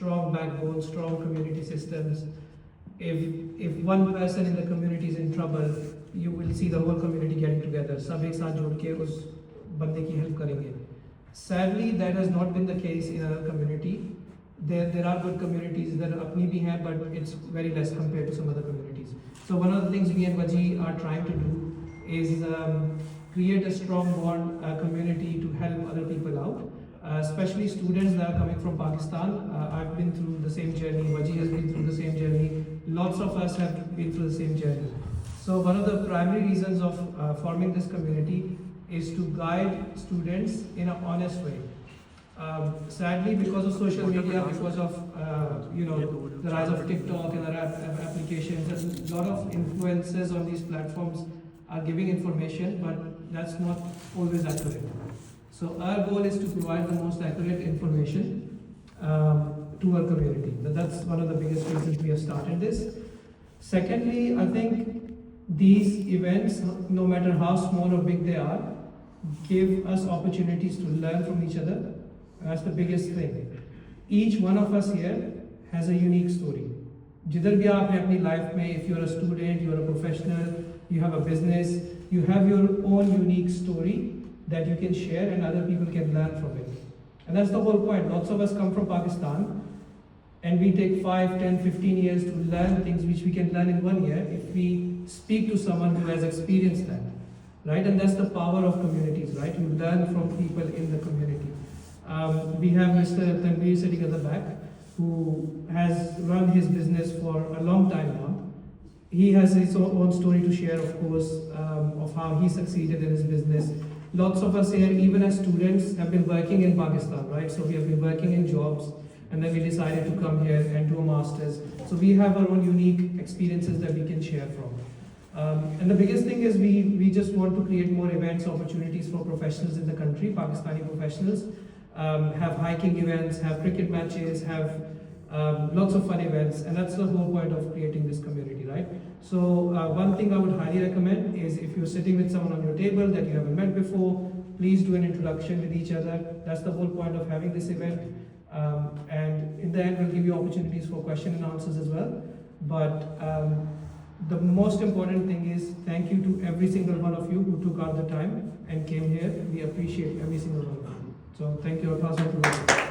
strong backbone, strong community systems. If one person in the community is in trouble, you will see the whole community getting together. सब एक साथ जुड़ के उस बंदे की help करेंगे. Sadly, that has not been the case in our community. There are good communities that apni bhi hai, but it's very less compared to some other communities. So one of the things we and Waji are trying to do is create a strong bond community to help other people out. Especially students that are coming from Pakistan. I've been through the same journey, Waji has been through the same journey, lots of us have been through the same journey. So one of the primary reasons of forming this community is to guide students in an honest way. Sadly, because of social media, because of the rise of TikTok and other applications, a lot of influencers on these platforms are giving information, but that's not always accurate. So our goal is to provide the most accurate information to our community. That's one of the biggest reasons we have started this. Secondly, I think these events, no matter how small or big they are, give us opportunities to learn from each other. That's the biggest thing. Each one of us here has a unique story. जिधर भी आप हैं अपनी life में, if you're a student, you're a professional, you have a business, you have your own unique story that you can share and other people can learn from it. And that's the whole point. Lots of us come from Pakistan and we take 5, 10, 15 years to learn things which we can learn in 1 year if we speak to someone who has experienced that, right? And that's the power of communities, right? You learn from people in the community. We have Mr. Tanveer sitting at the back who has run his business for a long time now. He has his own story to share, of course, of how he succeeded in his business. Lots of us here, even as students, have been working in Pakistan, right? So we have been working in jobs, and then we decided to come here and do a master's. So we have our own unique experiences that we can share from. And the biggest thing is we just want to create more events, opportunities for professionals in the country, Pakistani professionals. Have hiking events, have cricket matches, have lots of fun events, and that's the whole point of creating this community, right? So one thing I would highly recommend is if you're sitting with someone on your table that you haven't met before, please do an introduction with each other. That's the whole point of having this event. And in the end, we'll give you opportunities for question and answers as well. But the most important thing is thank you to every single one of you who took out the time and came here. We appreciate every single one of you. So thank you. I'll pass on to you.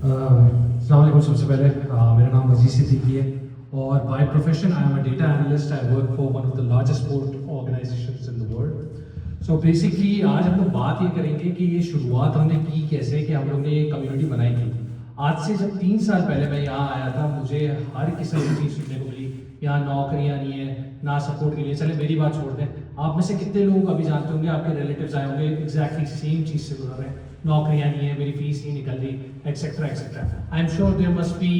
अस्सलामुअलैकुम। सबसे पहले मेरा नाम वजी सिद्दीकी है और by profession I am a data analyst. I work for one of the largest sport organisations in the world. So basically आज हम लोग बात ये करेंगे कि ये शुरुआत हमने की कैसे, कि हम लोग ने ये कम्युनिटी बनाई थी। आज से जब 3 साल पहले मैं यहाँ आया था, मुझे हर किस्म की चीज़ सुनने को मिली। यहाँ नौकरियाँ नहीं है, ना सपोर्ट के लिए। चले मेरी बात छोड़ दें, आप में से कितने लोग अभी जानते होंगे, आपके रिलेटिव्स आए होंगे एग्जैक्टली सेम चीज़ से गुजर रहे हैं। नौकरियाँ नहीं है, मेरी फीस नहीं निकल रही, etcetera etcetera. I am sure there must be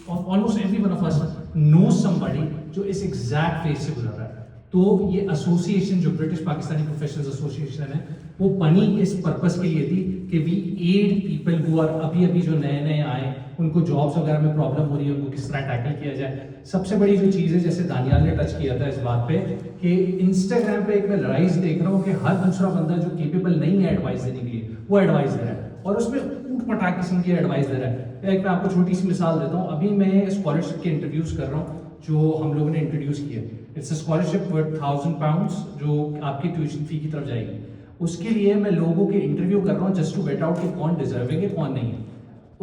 almost every one of us know somebody जो इस एग्जैक्ट फेज से गुजर रहा है। तो ये एसोसिएशन जो ब्रिटिश पाकिस्तानी प्रोफेशनल्स एसोसिएशन है, वो बनी इस पर्पस के लिए थी कि we add people who are अभी जो नए आए, उनको जॉब्स वगैरह में प्रॉब्लम हो रही है, उनको किस तरह टैकल किया जाए। सबसे बड़ी जो चीज़ है, जैसे दानियाल ने टच किया था इस बात पे, कि इंस्टाग्राम पे एक मैं राइज देख रहा हूँ कि हर दूसरा बंदा जो केपेबल नहीं है एडवाइस देने के लिए, वो एडवाइस दे रहा है और उसमें ऊट पटाख किस्म की एडवाइस दे रहा है। एक मैं आपको छोटी सी मिसाल देता हूँ। अभी मैं स्कॉलरशिप के इंटरव्यूज कर रहा हूँ जो हम लोगों ने इंट्रोड्यूस किया। इट्स अ स्कॉलरशिप वर्थ £1000 जो आपकी ट्यूशन फी की तरफ जाएगी। उसके लिए मैं लोगों के इंटरव्यू कर रहा हूँ जस्ट टू वेट आउट कि कौन डिजर्विंग है, कौन नहीं है।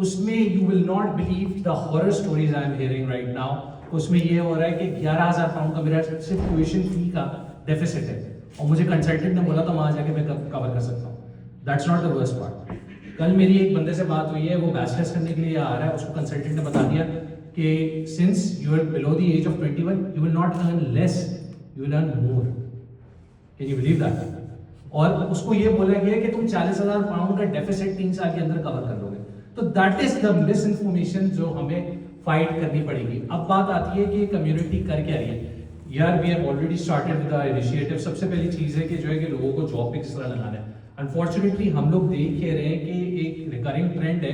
उसमें you will not believe the horror stories I am hearing right now. उसमें ये हो रहा है कि £11,000 का मेरा सिर्फ ट्यूशन फी का डेफिसिट है और मुझे कंसल्टेंट ने बोला था वहाँ जाके मैं कवर कर सकता हूँ। That's not the worst part. कल मेरी एक बंदे से बात हुई है, वो बैचलर्स करने के लिए आ रहा है। उसको कंसल्टेंट ने बता दिया कि since you are below the age of 21 you will not earn less, you will earn more. Can you believe that? और उसको ये बोला गया कि तुम £40,000 का डेफिसिट 3 साल के अंदर कवर कर लोगे। तो that is the miss information जो हमें फाइट करनी पड़ेगी। अब बात आती है कि कम्युनिटी कर क्या रही है। यार we have already started with the initiative. सबसे पहली चीज़ है कि जो है कि लोगों को जॉब पे किस तरह लगाना है। अनफॉर्चुनेटली हम लोग देख के रहे हैं कि एक रिकरिंग ट्रेंड है।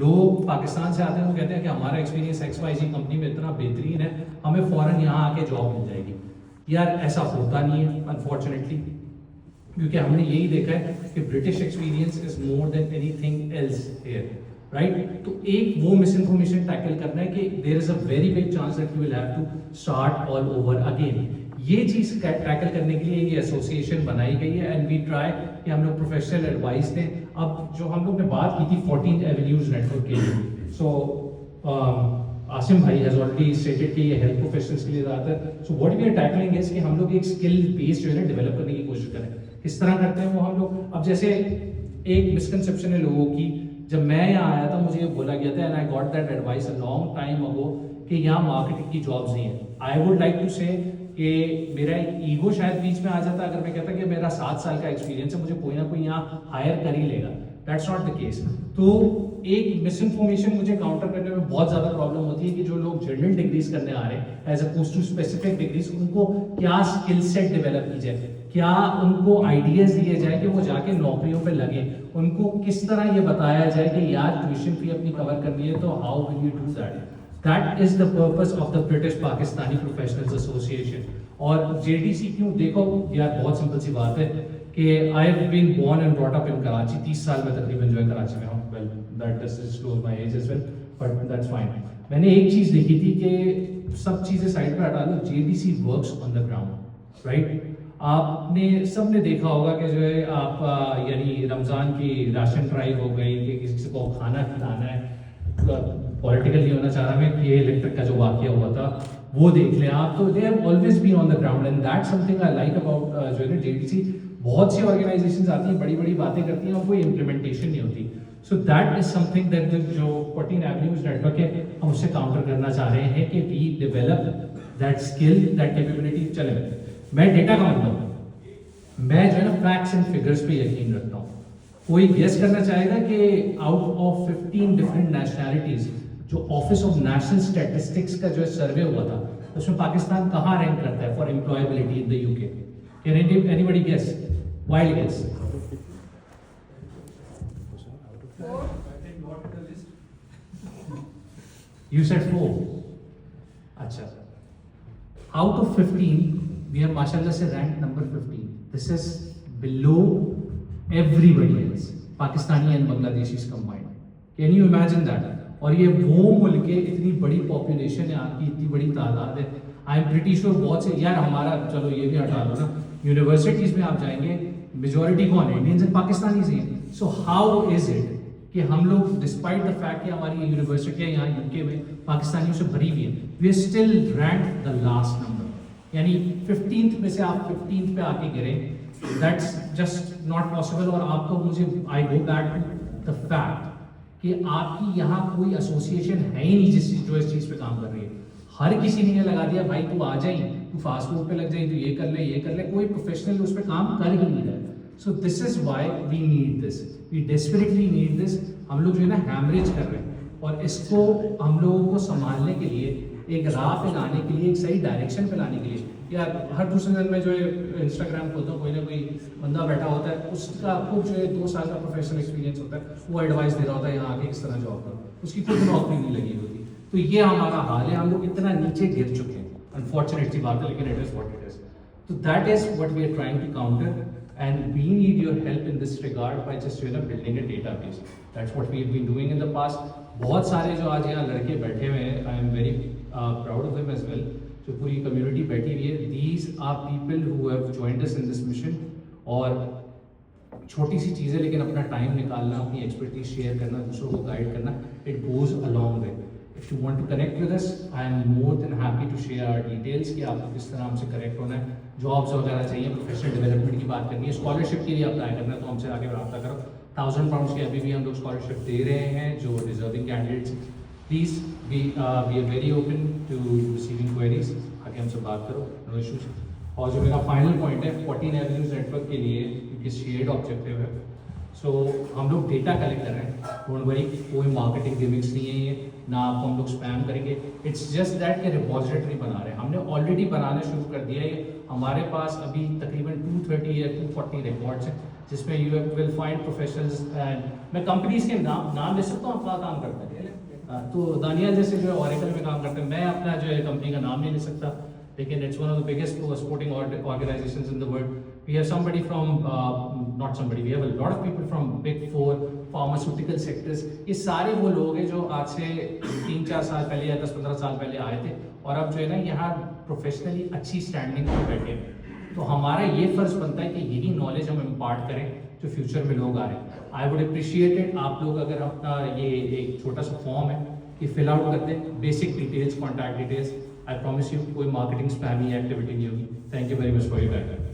लोग पाकिस्तान से आते हैं, वो कहते हैं कि हमारा एक्सपीरियंस XYZ कंपनी में इतना बेहतरीन है, हमें फ़ौरन यहाँ आके जॉब मिल जाएगी। यार ऐसा होता नहीं है अनफॉर्चुनेटली। क्योंकि हमने यही देखा है कि British experience is more than anything else here, right? तो एक वो मिस इन्फॉर्मेशन टैकल करना है कि there is a very big chance that you will have to start all over again. ये चीज टैकल करने के लिए ये एसोसिएशन बनाई गई है एंड वी ट्राई कि हम लोग प्रोफेशनल एडवाइस दें। अब जो हम लोग ने बात की थी 14 एवेन्यूज नेटवर्क के लिए, सो आसिम भाई हैज ऑलरेडी स्टेटेड कि ये हेल्थ प्रोफेशनल्स के लिए ज़्यादातर, so what we are tackling is कि हम लोग एक स्किल बेस जो है ना डेवलप करने की कोशिश करें। किस तरह करते हैं वो हम लोग, अब जैसे एक मिसकंसेप्शन है लोगों की, जब मैं यहाँ आया था मुझे ये बोला गया था and I got that advice a long time ago कि यहाँ मार्केटिंग की जॉब्स नहीं है। आई वुड लाइक टू से कि मेरा एक ईगो शायद बीच में आ जाता अगर मैं कहता कि मेरा 7 साल का एक्सपीरियंस है, मुझे कोई ना कोई यहाँ हायर कर ही लेगा। That's not the case. तो एक मिस इन्फॉर्मेशन मुझे काउंटर करने में बहुत ज्यादा प्रॉब्लम होती है कि जो लोग जनरल डिग्रीज करने आ रहे हैं as oppose to specific degrees, उनको क्या स्किल सेट डेवलप की जाए, क्या उनको आइडियाज दिए जाए कि वो जाके नौकरियों पे लगे, उनको किस तरह ये बताया जाए कि यार ट्यूशन फी अपनी कवर करनी है तो how will you do that. That is the purpose of the British Pakistani professionals association. और जेडीसी क्यों, देखो यार बहुत सिंपल सी बात है कि I have been born and brought up in Karachi, 30 साल में तकरीबन जो है कराची में हूँ। Well that disclose my age as well, but that's fine. मैंने एक चीज देखी थी कि सब चीजें साइड पे हटा लो, JDC works on the ground, right? आपने सबने देखा होगा कि जो है आप यानी रमजान की राशन ड्राइव हो गई कि किसी को खाना खिलाना है, पॉलिटिकल नहीं होना चाह रहा मैं, कि इलेक्ट्रिक का जो वाकया हुआ था वो देख लें आप, तो they have always been on the ground and that's something I like about जो है ना जेडीसी। बहुत सी ऑर्गेनाइजेशंस आती हैं, बड़ी बड़ी बातें करती हैं और कोई इम्प्लीमेंटेशन नहीं होती। So that is something that जो 14 एवेन्यूज नेटवर्क है हम उससे काउंटर करना चाह रहे हैं कि we develop that skill, that capability. चले, मैं डेटा का बंदा हूँ, मैं जो है ना फैक्ट्स एंड फिगर्स पे यकीन रखता हूँ। कोई गेस करना चाहेगा कि आउट ऑफ 15 डिफरेंट नेशनैलिटीज जो ऑफिस ऑफ नेशनल स्टैटिस्टिक्स का जो सर्वे हुआ था उसमें पाकिस्तान कहाँ रैंक करता है for employability in the UK? Can anybody guess? Wild guess. You said 4. अच्छा, out of 15 we are माशाल्लाह से ranked number 15. This is below everybody else, Pakistani and Bangladeshis combined. Can you imagine that? और ये वो मुल्क है, इतनी बड़ी पॉपुलेशन है आपकी, इतनी बड़ी तादाद है। आई एम प्रिटी श्योर बहुत से यार हमारा, चलो ये भी हटा दो ना, यूनिवर्सिटीज में आप जाएंगे मेजोरिटी कौन है? इंडियंस एंड पाकिस्तानीज हैं। सो हाउ इज इट कि हम लोग डिस्पाइट द फैक्ट कि हमारी यूनिवर्सिटियाँ यहाँ यूके में पाकिस्तानियों से भरी हुई हैं, we are still rank the last number. यानी 15th में से आप 15th पे आके गिरें, दैट्स जस्ट नॉट पॉसिबल। और आपको मुझे I go back to the fact कि आपकी यहाँ कोई एसोसिएशन है ही नहीं जो इस चीज़ पे काम कर रही है। हर किसी ने ये लगा दिया भाई तू आ जाए, तू फास्ट फूड पे लग जाए, तू ये कर ले ये कर ले, कोई प्रोफेशनल उस पर काम कर ही नहीं रहा है। So this is why we need this, we desperately need this. हम लोग जो है ना हैमरेज कर रहे हैं और इसको हम लोगों को संभालने के लिए, एक राह पे लाने के लिए, एक सही डायरेक्शन पे लाने के लिए, यार हर दूसरे दिन में जो है इंस्टाग्राम खोलता हूँ, कोई ना कोई बंदा बैठा होता है, उसका खूब जो है 2 साल का प्रोफेशनल एक्सपीरियंस होता है, वो एडवाइस दे रहा होता है यहाँ आके किस तरह जॉब करो, उसकी खुद नौकरी नहीं लगी होती। तो ये हमारा हाल है, हम लोग इतना नीचे गिर चुके हैं, अनफॉर्चुनेट सी बात है, लेकिन it is what it is. तो that is what we are trying to counter and we need your help in this regard by just building a database. That's what we've been doing in the past. बहुत सारे जो आज यहाँ लड़के बैठे हुए हैं, I am very proud of them as well. जो पूरी कम्युनिटी बैठी हुई है, these are people who have joined us in this mission. और छोटी सी चीज़ें लेकिन अपना टाइम निकालना, अपनी एक्सपर्टीज शेयर करना, दूसरों को गाइड करना, it goes a long way. If you want to connect with us, I am more than happy to share our details कि आपको किस तरह हमसे कनेक्ट होना है, जॉब्स वगैरह चाहिए, प्रोफेशनल डेवलपमेंट की बात करनी है, स्कॉलरशिप के लिए अप्लाई करना है तो हमसे आगे रब्ता करो। 1000 पाउंड्स की अभी भी हम लोग स्कॉलरशिप दे रहे हैं जो deserving candidates. Please we are very open to receiving queries, आगे हमसे बात करो, नो इशूज। और जो मेरा फाइनल पॉइंट है 14 एवेन्यूज नेटवर्क के लिए, क्योंकि शेयर्ड ऑब्जेक्टिव है, सो हम लोग डेटा कलेक्ट कर रहे हैं, डोंट वरी, कोई मार्केटिंग गिमिक्स नहीं है ये, ना आपको हम लोग स्पैम करेंगे, इट्स जस्ट दैट कि रिपॉजिटरी बना रहे हैं, हमने ऑलरेडी बनाना शुरू कर दिया है। हमारे पास अभी तकरीबन 230 या 240 रिकॉर्ड्स हैं जिसमें you will find professionals and मैं कंपनीज के नाम ले सकता हूँ, आप क्या काम करते हैं, तो दानियाल जैसे जो है ऑरेकल में काम करते हैं, मैं अपना जो है कंपनी का नाम नहीं ले सकता, लेकिन it's one of the biggest sporting organisations in the world. We have somebody from, not somebody, we have a lot of people from Big Four, pharmaceutical sectors. ये सारे वो लोग हैं जो आज से 3-4 साल पहले या 10-15 साल पहले आए थे और अब जो है ना यहाँ प्रोफेशनली अच्छी स्टैंडिंग पर बैठे हैं। तो हमारा ये फर्ज बनता है कि यही नॉलेज हम इम्पार्ट करें जो फ्यूचर में लोग आ रहे हैं। आई वुड अप्रिशिएट इट, आप लोग अगर अपना ये एक छोटा सा फॉर्म है कि फिल आउट कर दें, basic details, contact details. I promise you कोई मार्केटिंग स्पैमी एक्टिविटी नहीं होगी। Thank you very much for your time.